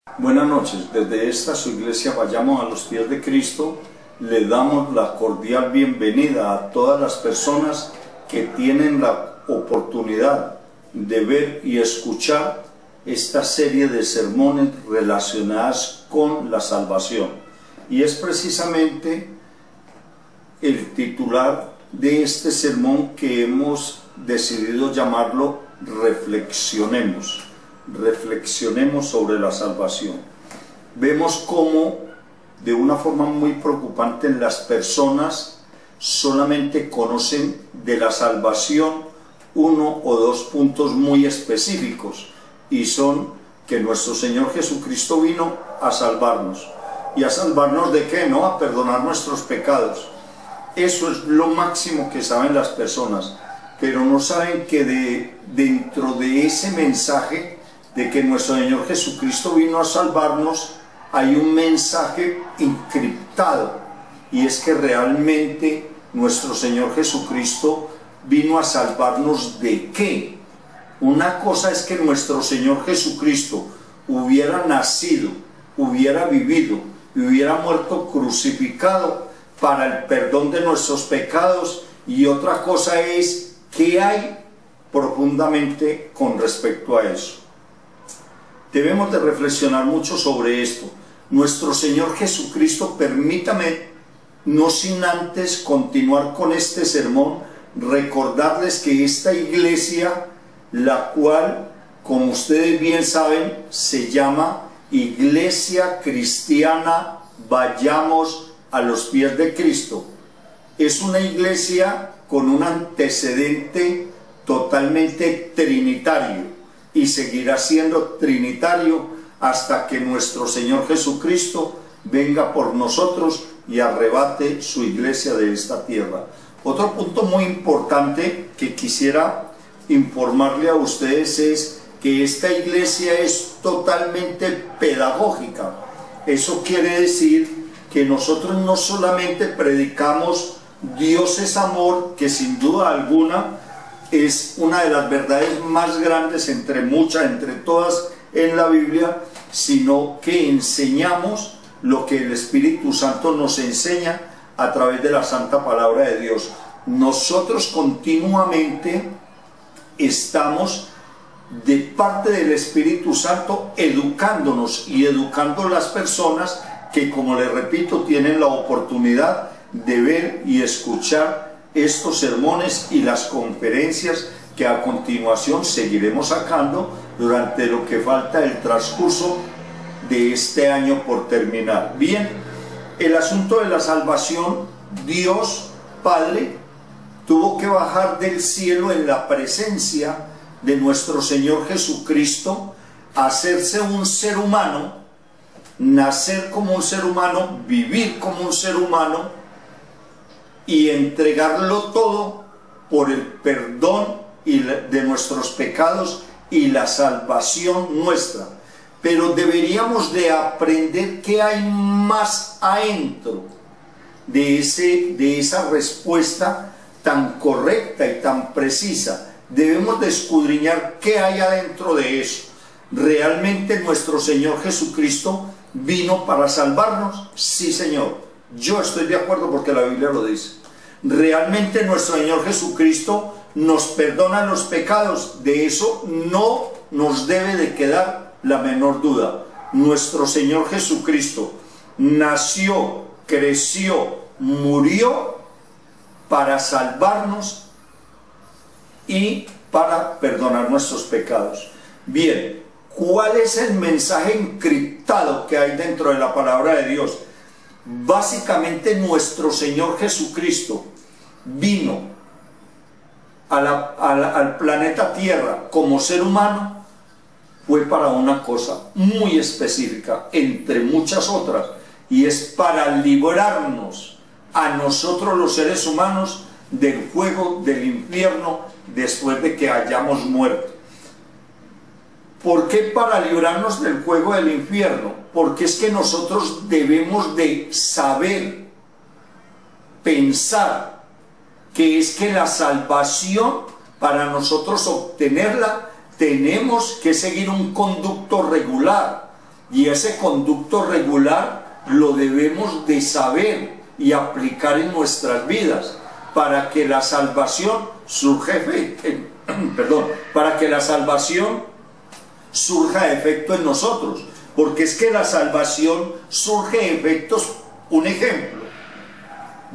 Buenas noches, desde esta su iglesia Vayamos a los Pies de Cristo, le damos la cordial bienvenida a todas las personas que tienen la oportunidad de ver y escuchar esta serie de sermones relacionadas con la salvación. Y es precisamente el titular de este sermón que hemos decidido llamarlo Reflexionemos. Reflexionemos sobre la salvación. Vemos cómo de una forma muy preocupante las personas solamente conocen de la salvación uno o dos puntos muy específicos, y son que nuestro Señor Jesucristo vino a salvarnos. ¿Y a salvarnos de qué? No, a perdonar nuestros pecados. Eso es lo máximo que saben las personas, pero no saben que dentro de ese mensaje de que nuestro Señor Jesucristo vino a salvarnos, hay un mensaje encriptado, y es que realmente nuestro Señor Jesucristo vino a salvarnos ¿de qué? Una cosa es que nuestro Señor Jesucristo hubiera nacido, hubiera vivido y hubiera muerto crucificado para el perdón de nuestros pecados, y otra cosa es qué hay profundamente con respecto a eso. Debemos de reflexionar mucho sobre esto. Nuestro Señor Jesucristo, permítame, no sin antes continuar con este sermón, recordarles que esta iglesia, la cual, como ustedes bien saben, se llama Iglesia Cristiana Vayamos a los Pies de Cristo, es una iglesia con un antecedente totalmente trinitario, y seguirá siendo trinitario hasta que nuestro Señor Jesucristo venga por nosotros y arrebate su iglesia de esta tierra. Otro punto muy importante que quisiera informarle a ustedes es que esta iglesia es totalmente pedagógica. Eso quiere decir que nosotros no solamente predicamos Dios es amor, que sin duda alguna es una de las verdades más grandes entre muchas, entre todas en la Biblia, sino que enseñamos lo que el Espíritu Santo nos enseña a través de la santa palabra de Dios. Nosotros continuamente estamos de parte del Espíritu Santo educándonos y educando a las personas que, como les repito, tienen la oportunidad de ver y escuchar estos sermones y las conferencias que a continuación seguiremos sacando durante lo que falta del transcurso de este año por terminar. Bien, el asunto de la salvación, Dios Padre tuvo que bajar del cielo en la presencia de nuestro Señor Jesucristo, hacerse un ser humano, nacer como un ser humano, vivir como un ser humano, y entregarlo todo por el perdón de nuestros pecados y la salvación nuestra. Pero deberíamos de aprender qué hay más adentro de esa respuesta tan correcta y tan precisa. Debemos de escudriñar qué hay adentro de eso. ¿Realmente nuestro Señor Jesucristo vino para salvarnos? Sí, Señor. Yo estoy de acuerdo porque la Biblia lo dice. ¿Realmente nuestro Señor Jesucristo nos perdona los pecados? De eso no nos debe de quedar la menor duda. Nuestro Señor Jesucristo nació, creció, murió para salvarnos y para perdonar nuestros pecados. Bien, ¿cuál es el mensaje encriptado que hay dentro de la palabra de Dios? Básicamente nuestro Señor Jesucristo vino al planeta Tierra como ser humano, fue para una cosa muy específica, entre muchas otras, y es para librarnos a nosotros los seres humanos del fuego del infierno después de que hayamos muerto. ¿Por qué para librarnos del fuego del infierno? Porque es que nosotros debemos de saber, pensar, que es que la salvación, para nosotros obtenerla, tenemos que seguir un conducto regular. Y ese conducto regular lo debemos de saber y aplicar en nuestras vidas para que la salvación surja para que la salvación surja efecto en nosotros, porque es que la salvación surge efectos. Un ejemplo,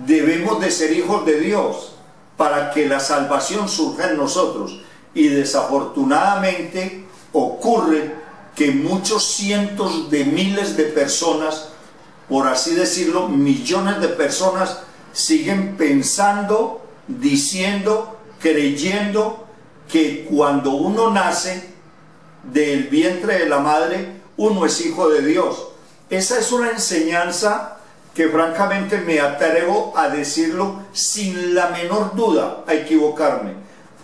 debemos de ser hijos de Dios para que la salvación surja en nosotros, y desafortunadamente ocurre que muchos cientos de miles de personas, por así decirlo, millones de personas, siguen pensando, diciendo, creyendo que cuando uno nace del vientre de la madre, uno es hijo de Dios. Esa es una enseñanza que francamente me atrevo a decirlo sin la menor duda a equivocarme.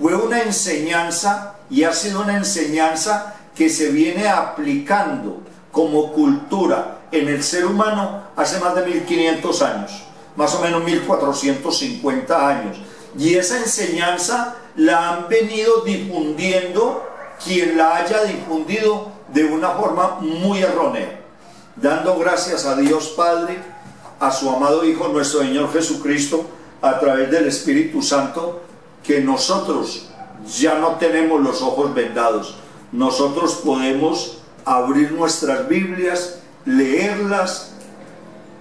Fue una enseñanza, y ha sido una enseñanza que se viene aplicando como cultura en el ser humano hace más de 1500 años, más o menos 1450 años. Y esa enseñanza la han venido difundiendo quien la haya difundido de una forma muy errónea, dando gracias a Dios Padre, a su amado Hijo, nuestro Señor Jesucristo, a través del Espíritu Santo, que nosotros ya no tenemos los ojos vendados. Nosotros podemos abrir nuestras Biblias, leerlas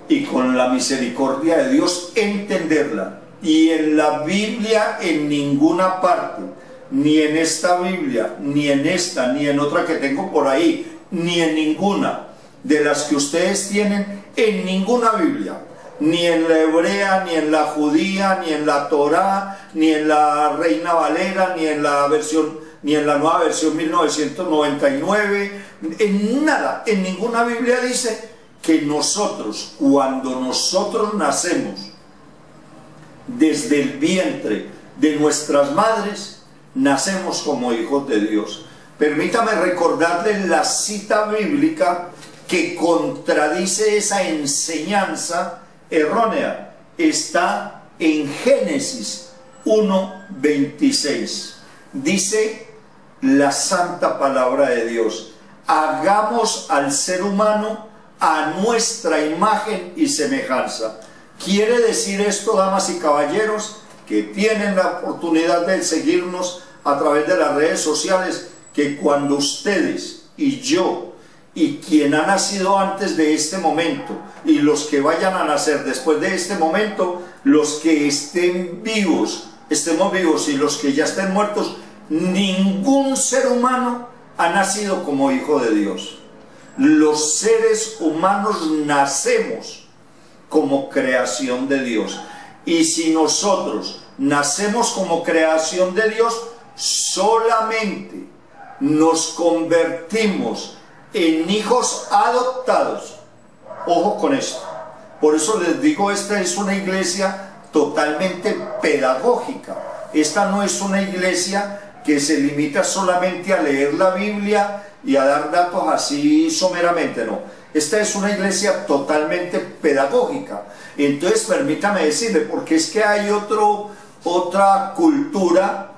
y con la misericordia de Dios entenderla. Y en la Biblia, en ninguna parte, ni en esta Biblia, ni en esta, ni en otra que tengo por ahí, ni en ninguna de las que ustedes tienen, en ninguna Biblia, ni en la hebrea, ni en la judía, ni en la Torá, ni en la Reina Valera, ni en la versión, ni en la nueva versión 1999, en nada, en ninguna Biblia dice que nosotros, cuando nosotros nacemos desde el vientre de nuestras madres, nacemos como hijos de Dios. Permítame recordarles la cita bíblica que contradice esa enseñanza errónea. Está en Génesis 1:26. Dice la santa palabra de Dios: hagamos al ser humano a nuestra imagen y semejanza. Quiere decir esto, damas y caballeros, que tienen la oportunidad de seguirnos a través de las redes sociales, que cuando ustedes y yo y quien ha nacido antes de este momento y los que vayan a nacer después de este momento, los que estén vivos, estemos vivos, y los que ya estén muertos, ningún ser humano ha nacido como hijo de Dios. Los seres humanos nacemos como creación de Dios, y si nosotros nacemos como creación de Dios, solamente nos convertimos en hijos adoptados. Ojo con esto. Por eso les digo, esta es una iglesia totalmente pedagógica. Esta no es una iglesia que se limita solamente a leer la Biblia y a dar datos así someramente, no. Esta es una iglesia totalmente pedagógica. Entonces permítame decirle, porque es que hay otra cultura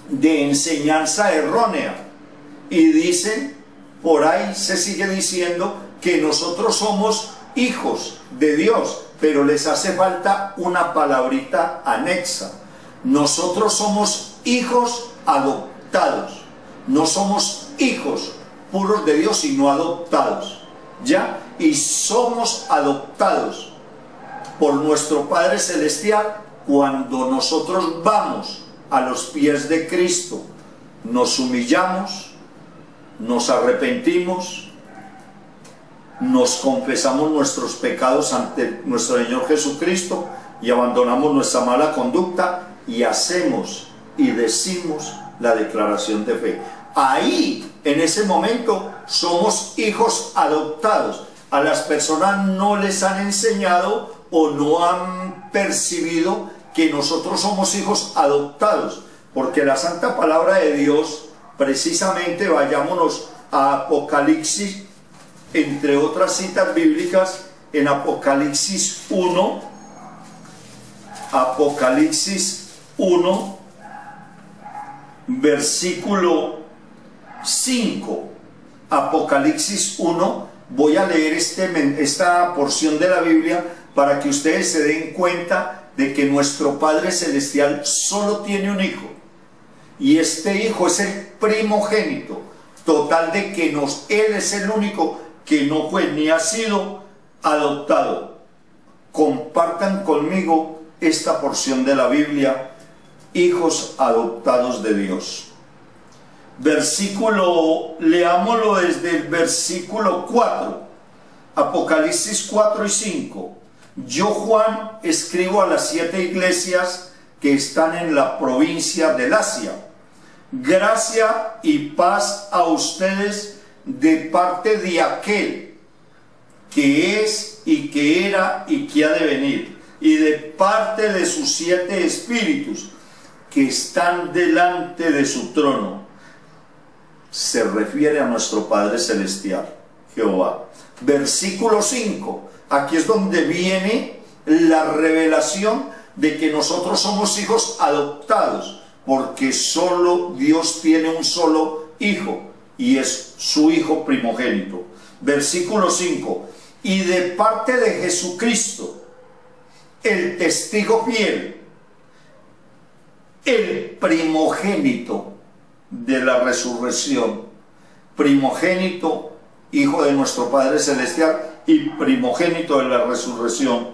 de enseñanza errónea, y dicen, por ahí se sigue diciendo que nosotros somos hijos de Dios, pero les hace falta una palabrita anexa. Nosotros somos hijos adoptados, no somos hijos puros de Dios, sino adoptados, ¿ya? Y somos adoptados por nuestro Padre Celestial cuando nosotros vamos a los pies de Cristo, nos humillamos, nos arrepentimos, nos confesamos nuestros pecados ante nuestro Señor Jesucristo y abandonamos nuestra mala conducta y hacemos y decimos la declaración de fe. Ahí, en ese momento, somos hijos adoptados. A las personas no les han enseñado o no han percibido que nosotros somos hijos adoptados, porque la santa palabra de Dios, precisamente, vayámonos a Apocalipsis, entre otras citas bíblicas, en Apocalipsis 1, versículo 5, Apocalipsis 1, voy a leer esta porción de la Biblia para que ustedes se den cuenta de que nuestro Padre Celestial solo tiene un hijo. Y este hijo es el primogénito, total de que Él es el único que no fue ni ha sido adoptado. Compartan conmigo esta porción de la Biblia, hijos adoptados de Dios. Leámoslo desde el versículo 4, Apocalipsis 4 y 5. Yo, Juan, escribo a las 7 iglesias que están en la provincia del Asia. Gracia y paz a ustedes de parte de aquel que es y que era y que ha de venir, y de parte de sus 7 espíritus que están delante de su trono. Se refiere a nuestro Padre Celestial, Jehová. Versículo 5. Aquí es donde viene la revelación de que nosotros somos hijos adoptados, porque solo Dios tiene un solo hijo, y es su hijo primogénito. Versículo 5. Y de parte de Jesucristo, el testigo fiel, el primogénito de la resurrección, primogénito, hijo de nuestro Padre Celestial, y primogénito de la resurrección,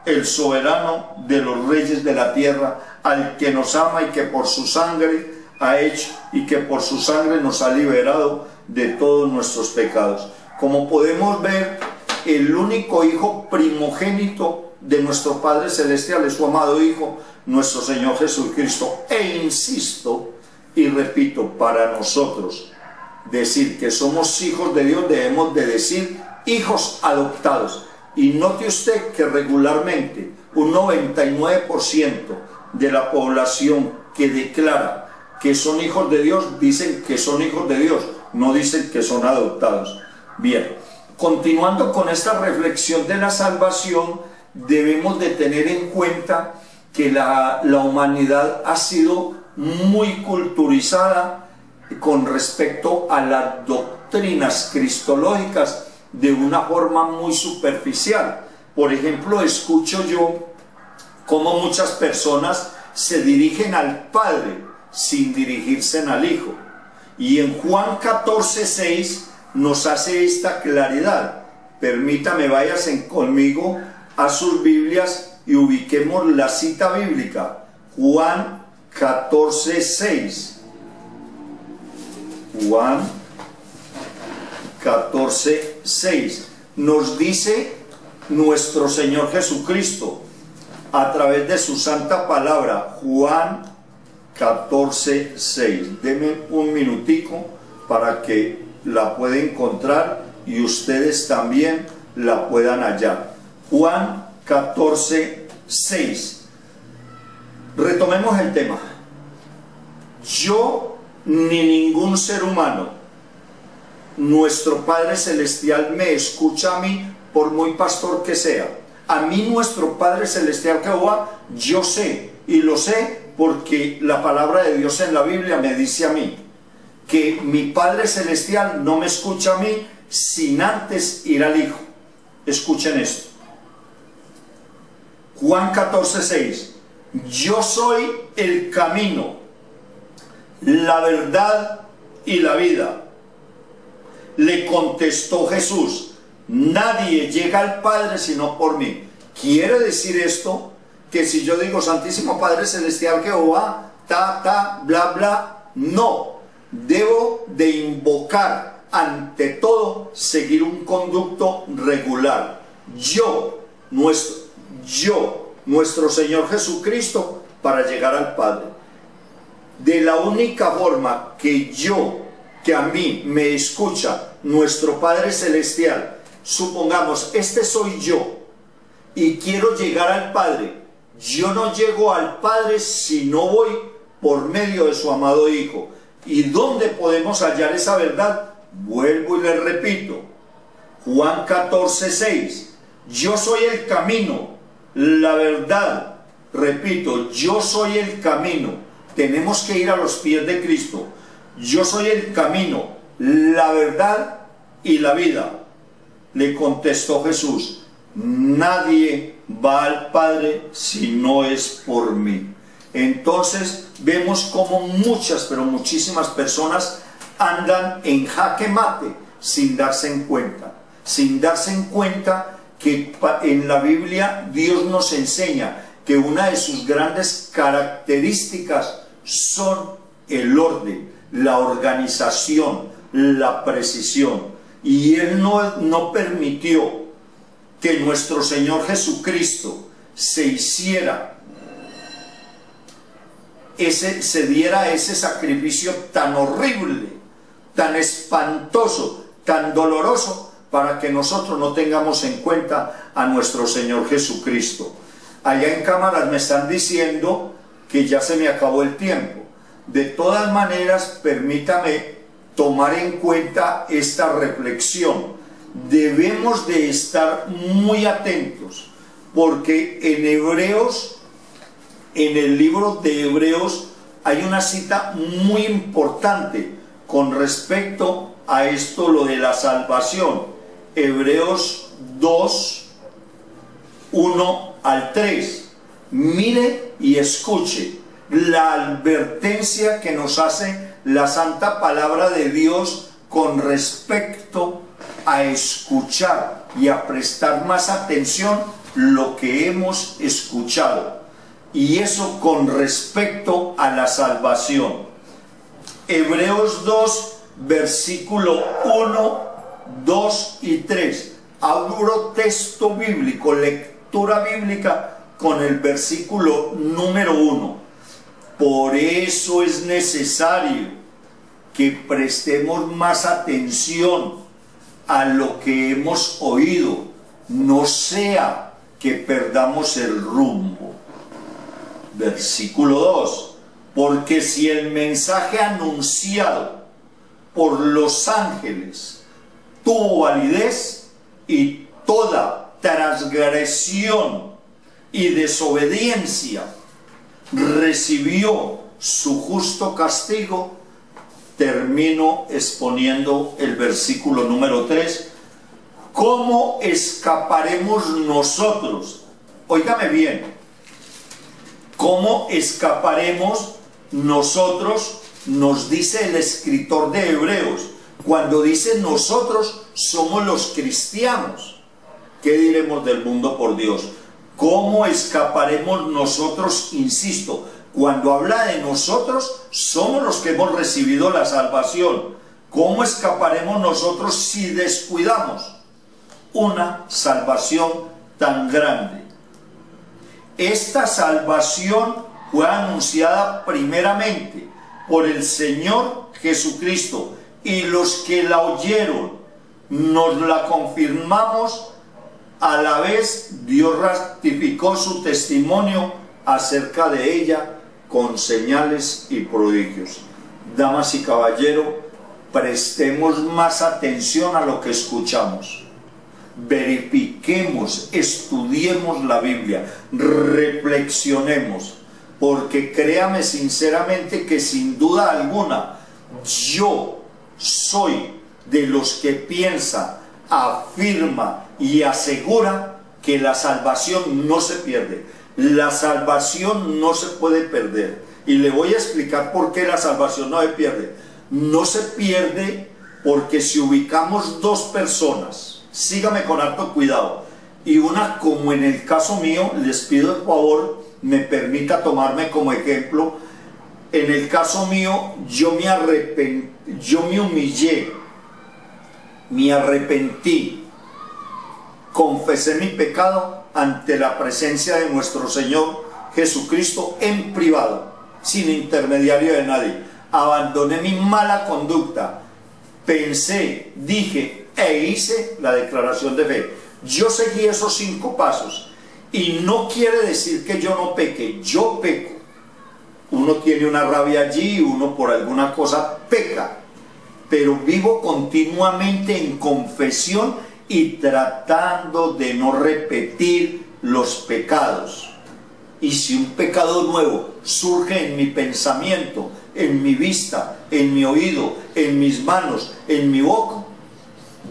el soberano de los reyes de la tierra, al que nos ama y que por su sangre ha hecho, y que por su sangre nos ha liberado de todos nuestros pecados. Como podemos ver, el único hijo primogénito de nuestro Padre Celestial es su amado Hijo, nuestro Señor Jesucristo. E insisto y repito, para nosotros decir que somos hijos de Dios, debemos de decir hijos adoptados. Y note usted que regularmente un 99% de la población que declara que son hijos de Dios, dicen que son hijos de Dios, no dicen que son adoptados. Bien, continuando con esta reflexión de la salvación, debemos de tener en cuenta que la humanidad ha sido muy culturizada con respecto a las doctrinas cristológicas de una forma muy superficial. Por ejemplo, escucho yo cómo muchas personas se dirigen al Padre sin dirigirse al Hijo. Y en Juan 14:6 nos hace esta claridad. Permítame, váyanse conmigo a sus Biblias y ubiquemos la cita bíblica. Juan 14:6. Juan 14:6 nos dice nuestro Señor Jesucristo a través de su santa palabra. Juan 14:6. Deme un minutico para que la pueda encontrar y ustedes también la puedan hallar. Juan 14:6. Retomemos el tema. Yo ni ningún ser humano, nuestro Padre Celestial me escucha a mí, por muy pastor que sea. A mí nuestro Padre Celestial Jehová, yo sé, y lo sé porque la palabra de Dios en la Biblia me dice a mí que mi Padre Celestial no me escucha a mí sin antes ir al Hijo. Escuchen esto. Juan 14:6. Yo soy el camino, la verdad y la vida. Le contestó Jesús: nadie llega al Padre sino por mí. ¿Quiere decir esto que si yo digo Santísimo Padre Celestial Jehová, bla, bla? No. Debo de invocar, ante todo, seguir un conducto regular. Nuestro Señor Jesucristo, para llegar al Padre. De la única forma que a mí me escucha nuestro Padre Celestial, supongamos, este soy yo, y quiero llegar al Padre, yo no llego al Padre si no voy por medio de su amado Hijo. ¿Y dónde podemos hallar esa verdad? Vuelvo y le repito, Juan 14:6, yo soy el camino, la verdad, repito, yo soy el camino. Tenemos que ir a los pies de Cristo. Yo soy el camino, la verdad y la vida. Le contestó Jesús: nadie va al Padre si no es por mí. Entonces vemos como muchas, pero muchísimas personas andan en jaque mate sin darse en cuenta que en la Biblia Dios nos enseña que una de sus grandes características son el orden, la organización, la precisión. Y Él no permitió que nuestro Señor Jesucristo se diera ese sacrificio tan horrible, tan espantoso, tan doloroso, para que nosotros no tengamos en cuenta a nuestro Señor Jesucristo. Allá en cámaras me están diciendo que ya se me acabó el tiempo. De todas maneras, permítame tomar en cuenta esta reflexión. Debemos de estar muy atentos, porque en Hebreos, en el libro de Hebreos, hay una cita muy importante con respecto a esto, lo de la salvación. Hebreos 2, 1 al 3. Mire y escuche la advertencia que nos hace la santa palabra de Dios con respecto a escuchar y a prestar más atención lo que hemos escuchado, y eso con respecto a la salvación. Hebreos 2, versículo 1, 2 y 3. Abro texto bíblico, lectura bíblica con el versículo número 1. Por eso es necesario que prestemos más atención a lo que hemos oído, no sea que perdamos el rumbo. Versículo 2. Porque si el mensaje anunciado por los ángeles tuvo validez, y toda transgresión y desobediencia recibió su justo castigo, termino exponiendo el versículo número 3. ¿Cómo escaparemos nosotros? Óigame bien. ¿Cómo escaparemos nosotros? Nos dice el escritor de Hebreos. Cuando dice nosotros, somos los cristianos. ¿Qué diremos del mundo, por Dios? ¿Cómo escaparemos nosotros? Insisto, cuando habla de nosotros, somos los que hemos recibido la salvación. ¿Cómo escaparemos nosotros si descuidamos una salvación tan grande? Esta salvación fue anunciada primeramente por el Señor Jesucristo, y los que la oyeron nos la confirmamos. A la vez Dios ratificó su testimonio acerca de ella con señales y prodigios. Damas y caballeros, prestemos más atención a lo que escuchamos. Verifiquemos, estudiemos la Biblia, reflexionemos, porque créame sinceramente que sin duda alguna yo soy de los que piensa, afirma y asegura que la salvación no se pierde. La salvación no se puede perder, y le voy a explicar por qué la salvación no se pierde. No se pierde porque si ubicamos dos personas, sígame con harto cuidado, y una, como en el caso mío, les pido el favor me permita tomarme como ejemplo. En el caso mío, yo me arrepentí, yo me humillé, me arrepentí, confesé mi pecado ante la presencia de nuestro Señor Jesucristo en privado, sin intermediario de nadie. Abandoné mi mala conducta, pensé, dije e hice la declaración de fe. Yo seguí esos 5 pasos, y no quiere decir que yo no peque, yo peco. Uno tiene una rabia allí, uno por alguna cosa peca, pero vivo continuamente en confesión y tratando de no repetir los pecados. Y si un pecado nuevo surge en mi pensamiento, en mi vista, en mi oído, en mis manos, en mi boca,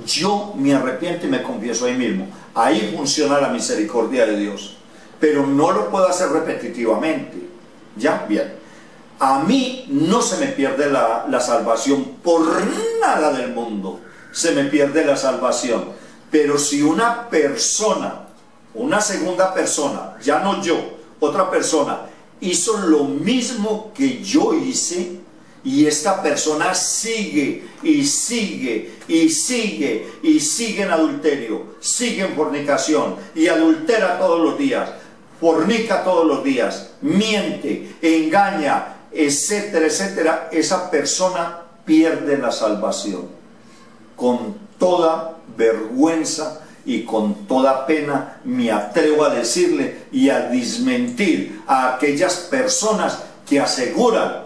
yo me arrepiento y me confieso ahí mismo. Ahí funciona la misericordia de Dios. Pero no lo puedo hacer repetitivamente. ¿Ya? Bien. A mí no se me pierde la salvación por nada del mundo. Se me pierde la salvación. Pero si una persona, una segunda persona, ya no yo, otra persona, hizo lo mismo que yo hice, y esta persona sigue y sigue y sigue y sigue en adulterio, sigue en fornicación y adultera todos los días, fornica todos los días, miente, engaña, etcétera, etcétera, esa persona pierde la salvación. Con toda vergüenza y con toda pena me atrevo a decirle y a desmentir a aquellas personas que aseguran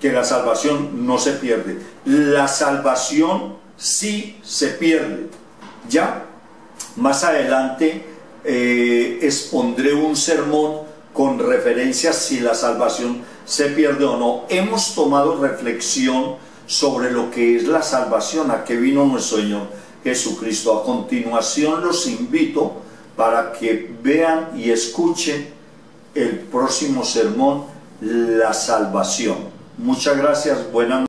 que la salvación no se pierde. La salvación sí se pierde. Ya más adelante expondré un sermón con referencia a si la salvación se pierde o no. Hemos tomado reflexión sobre lo que es la salvación, a qué vino nuestro Señor Jesucristo. A continuación los invito para que vean y escuchen el próximo sermón, la salvación. Muchas gracias, buenas noches.